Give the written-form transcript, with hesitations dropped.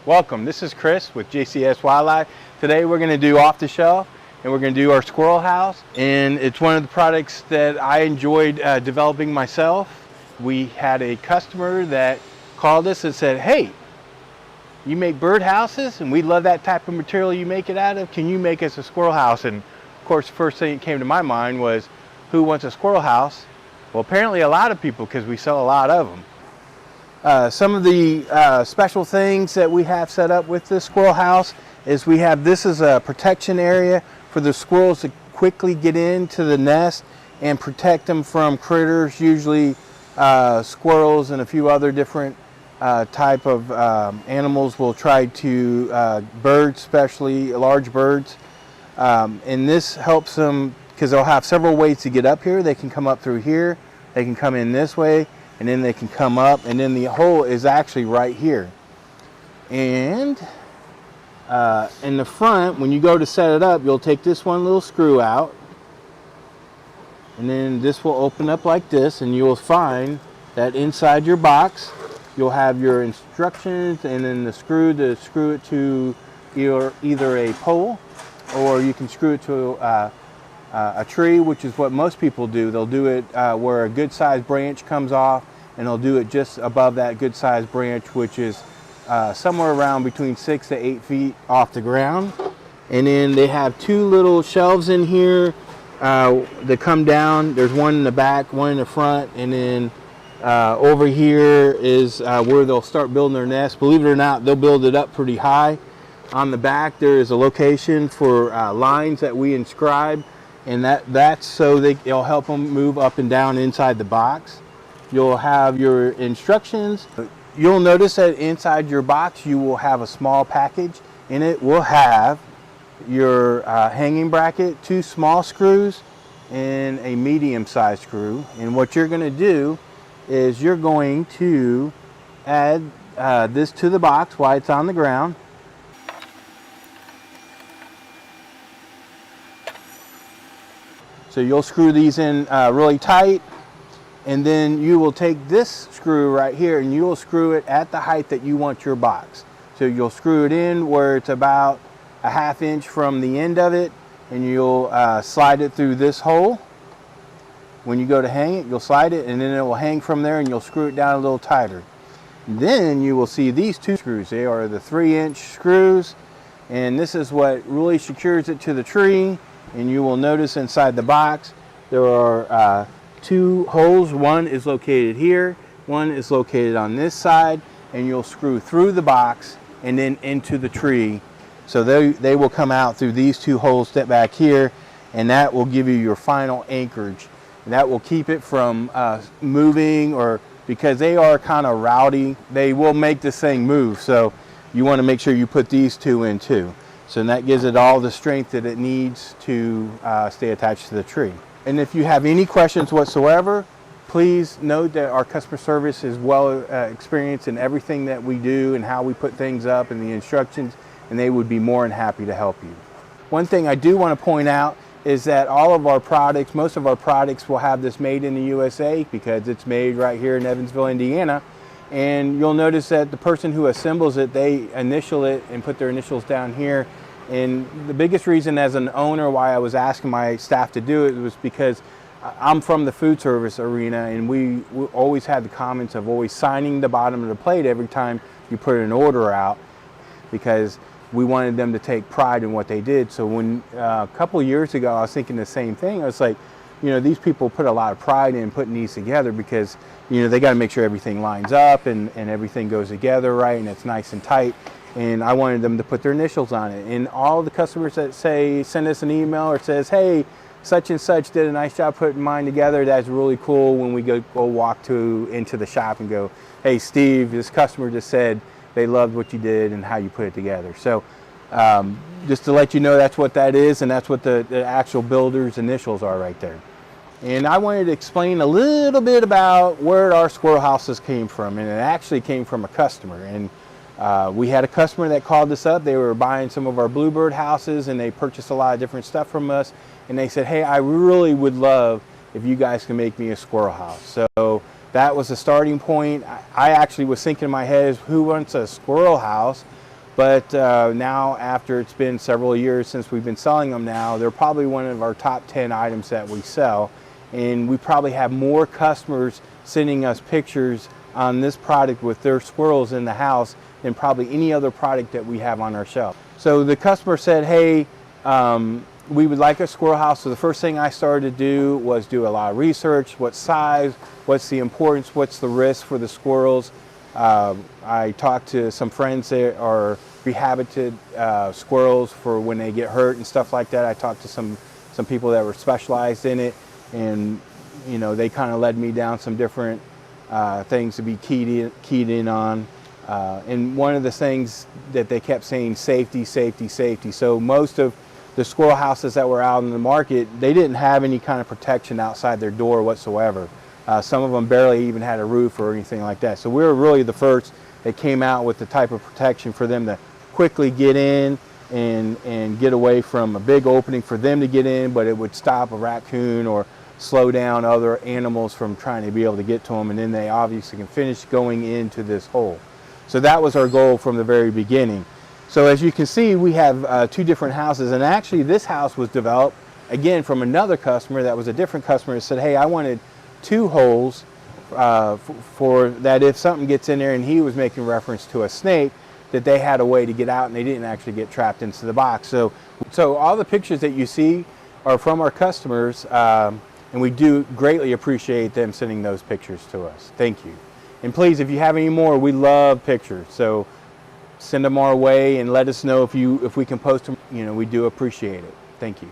Welcome, this is Chris with JCS Wildlife. Today we're going to do off the shelf and we're going to do our squirrel house, and it's one of the products that I enjoyed developing myself. We had a customer that called us and said, hey, you make bird houses and we love that type of material you make it out of. Can you make us a squirrel house? And of course the first thing that came to my mind was, who wants a squirrel house? Well, apparently a lot of people, because we sell a lot of them. Some of the special things that we have set up with this squirrel house is we have this as a protection area for the squirrels to quickly get into the nest and protect them from critters, usually squirrels and a few other different type of animals will try to, birds especially, large birds. And this helps them because they'll have several ways to get up here. They can come up through here, they can come in this way, and then they can come up, and then the hole is actually right here. And in the front, when you go to set it up, you'll take this one little screw out, and then this will open up like this, and you'll find that inside your box you'll have your instructions and then the screw to screw it to either a pole, or you can screw it to a tree, which is what most people do. They'll do it where a good sized branch comes off, and they'll do it just above that good sized branch, which is somewhere around between 6 to 8 feet off the ground. And then they have two little shelves in here that come down. There's one in the back, one in the front, and then over here is where they'll start building their nest. Believe it or not, they'll build it up pretty high. On the back there is a location for lines that we inscribe, and that's so it'll help them move up and down inside the box. You'll have your instructions. You'll notice that inside your box you will have a small package. In it will have your hanging bracket, 2 small screws, and a medium-sized screw. And what you're going to do is you're going to add this to the box while it's on the ground. So you'll screw these in really tight, and then you will take this screw right here and you will screw it at the height that you want your box. So you'll screw it in where it's about a 1/2 inch from the end of it, and you'll slide it through this hole. When you go to hang it, you'll slide it, and then it will hang from there, and you'll screw it down a little tighter. Then you will see these 2 screws. They are the 3-inch screws, and this is what really secures it to the tree. And you will notice inside the box there are 2 holes. One is located here, one is located on this side, and you'll screw through the box and then into the tree. So they will come out through these 2 holes that back here, and that will give you your final anchorage. And that will keep it from moving, or because they are kind of rowdy, they will make this thing move. So you want to make sure you put these 2 in too. So that gives it all the strength that it needs to stay attached to the tree. And if you have any questions whatsoever, please note that our customer service is well experienced in everything that we do and how we put things up and the instructions, and they would be more than happy to help you. One thing I do want to point out is that all of our products, most of our products will have this made in the USA, because it's made right here in Evansville, Indiana. And you'll notice that the person who assembles it, they initial it and put their initials down here. And the biggest reason as an owner why I was asking my staff to do it was because I'm from the food service arena, and we always had the comments of always signing the bottom of the plate every time you put an order out, because we wanted them to take pride in what they did. So when a couple of years ago I was thinking the same thing. I was like, you know, these people put a lot of pride in putting these together, because you know they got to make sure everything lines up and everything goes together right and it's nice and tight. And I wanted them to put their initials on it. And all the customers that send us an email or says, hey, such and such did a nice job putting mine together, that's really cool. When we go walk into the shop and go, hey Steve, this customer just said they loved what you did and how you put it together. So just to let you know, that's what that is, and that's what the actual builder's initials are right there. And I wanted to explain a little bit about where our squirrel houses came from, and it actually came from a customer. And we had a customer that called us up. They were buying some of our bluebird houses, and they purchased a lot of different stuff from us. And they said, hey, I really would love if you guys can make me a squirrel house. So that was the starting point. I actually was thinking in my head, who wants a squirrel house? But now, after it's been several years since we've been selling them now, they're probably one of our top 10 items that we sell. And we probably have more customers sending us pictures on this product with their squirrels in the house than probably any other product that we have on our shelf. So the customer said, hey, we would like a squirrel house. So the first thing I started to do was do a lot of research. What size, what's the importance, what's the risk for the squirrels. I talked to some friends that are rehabited squirrels for when they get hurt and stuff like that. I talked to some people that were specialized in it, and you know, they kind of led me down some different things to be keyed in on. And one of the things that they kept saying, safety, safety, safety. So most of the squirrel houses that were out in the market, they didn't have any kind of protection outside their door whatsoever. Some of them barely even had a roof or anything like that. So we were really the first that came out with the type of protection for them to quickly get in and get away from a big opening for them to get in, but it would stop a raccoon or slow down other animals from trying to be able to get to them, and then they obviously can finish going into this hole. So that was our goal from the very beginning. So as you can see, we have two different houses, and actually this house was developed again from another customer that was a different customer that said, hey, I wanted 2 holes for that if something gets in there, and he was making reference to a snake, that they had a way to get out and they didn't actually get trapped into the box. So all the pictures that you see are from our customers, and we do greatly appreciate them sending those pictures to us. Thank you. And please, if you have any more, we love pictures. So send them our way and let us know if we can post them. You know, we do appreciate it. Thank you.